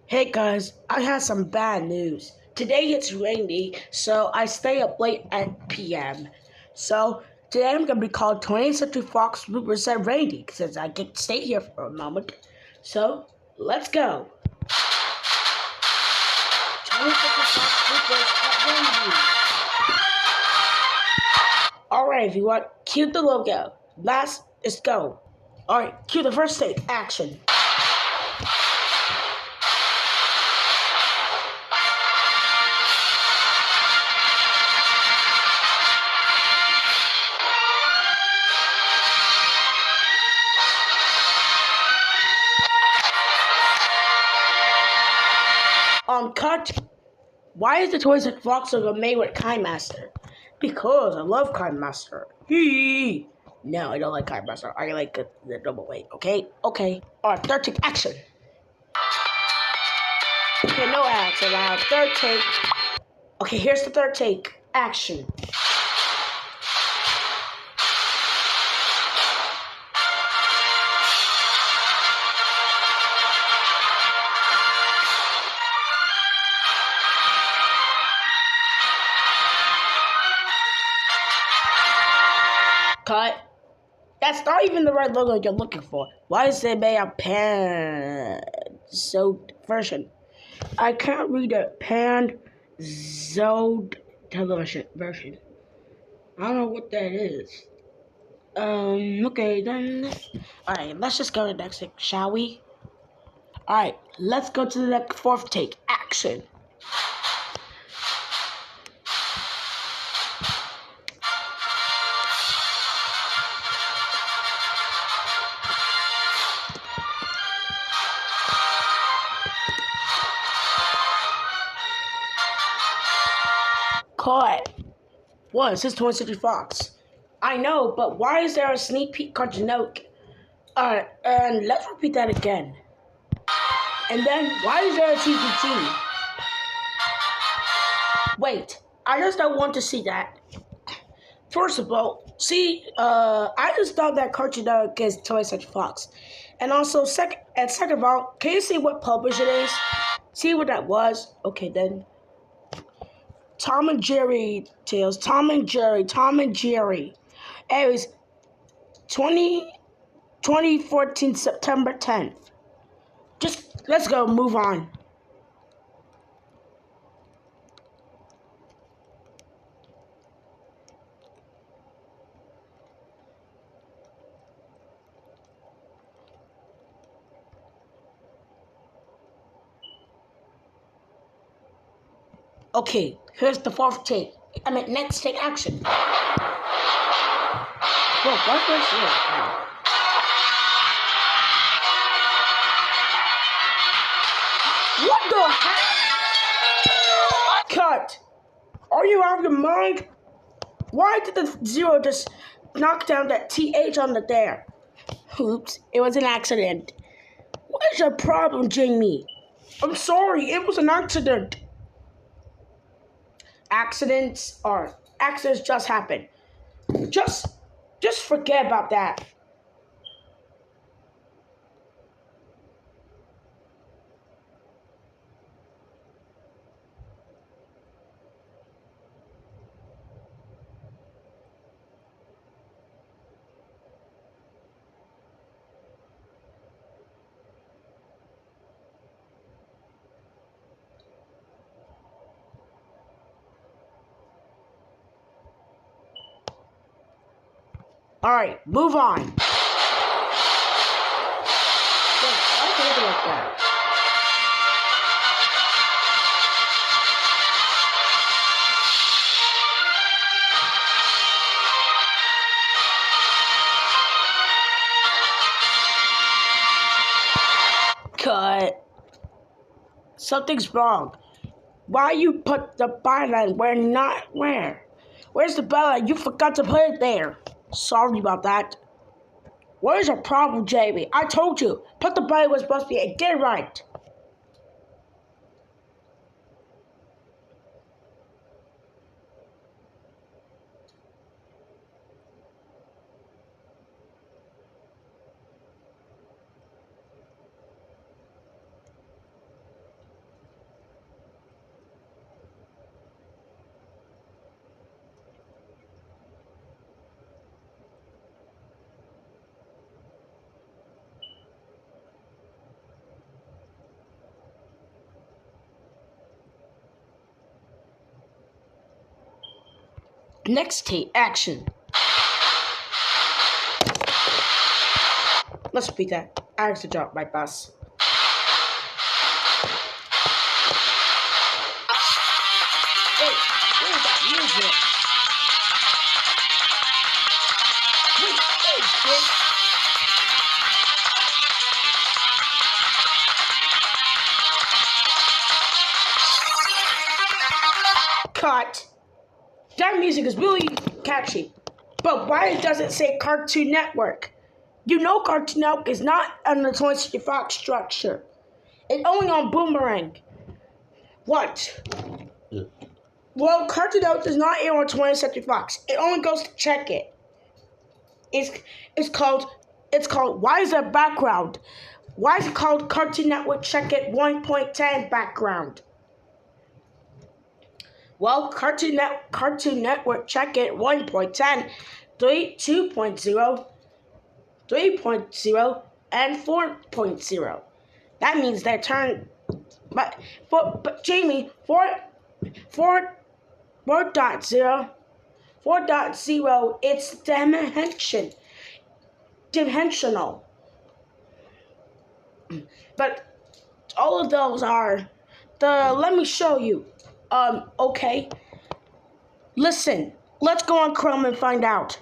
Hey guys, I have some bad news. Today it's rainy, so I stay up late at PM. So today I'm gonna be called 20th Century Fox bloopers at rainy since I get to stay here for a moment. So let's go. 20th Century Fox bloopers at rainy. Alright, if you want, cue the logo. Let's go. Alright, cue the first take. Action. Cut. Why is the Toys and Fox logo made with Kind Master? Because I love Kind Master. Hee. No, I don't like Kind Master. I like the double weight. Okay. Alright, third take, action. Okay, no ads allowed. Third take. Okay, here's the third take. Action. Cut. That's not even the right logo you're looking for. Why is it made a pan-zode version? I can't read a pan-zode television version. I don't know what that is. Okay, then. Alright, let's just go to the next thing, shall we? Alright, let's go to the next fourth take. Action. Cut. What? Is this 20th Century Fox? I know, but why is there a sneak peek cartoon note? Alright, and let's repeat that again. And then, why is there a TPT? Wait, I just don't want to see that. First of all, I just thought that Cartoon Network is 20th Century Fox. And also, second of all, can you see what publisher it is? See what that was? Okay, then. Tom and Jerry tales. Tom and Jerry. Anyways, 2014 September 10th. Just, let's go, move on. Okay, here's the fourth take. Next take, action. Whoa, what's this here? What the heck? Cut! Are you out of your mind? Why did the zero just knock down that TH on the there? Oops, it was an accident. What is your problem, Jamie? I'm sorry, it was an accident. Accidents just happen. Just forget about that. Alright, move on. Wait, why is it like that? Cut. Something's wrong. Why you put the byline where? Where's the byline? You forgot to put it there. Sorry about that. What is your problem, Jamie? I told you. Put the byline where it's supposed to be and get it right. Next tape, action. Let's repeat that. I have to drop my bus. Wait, where's that music? Wait, what is this? Cut. That music is really catchy. But why does it say Cartoon Network? You know Cartoon Network is not under the 20th Century Fox structure. It's only on Boomerang. What? Yeah. Well, Cartoon Network does not air on 20th Century Fox. It only goes to check it. It's called Why is there background? Why is it called Cartoon Network Check It 1.10 background? Well, Cartoon Network Check It 1.10, 2.0, 3.0, and 4.0. That means they're turned. But Jamie, 4.0, it's dimensional. But all of those are let me show you. Okay. Listen, let's go on Chrome and find out.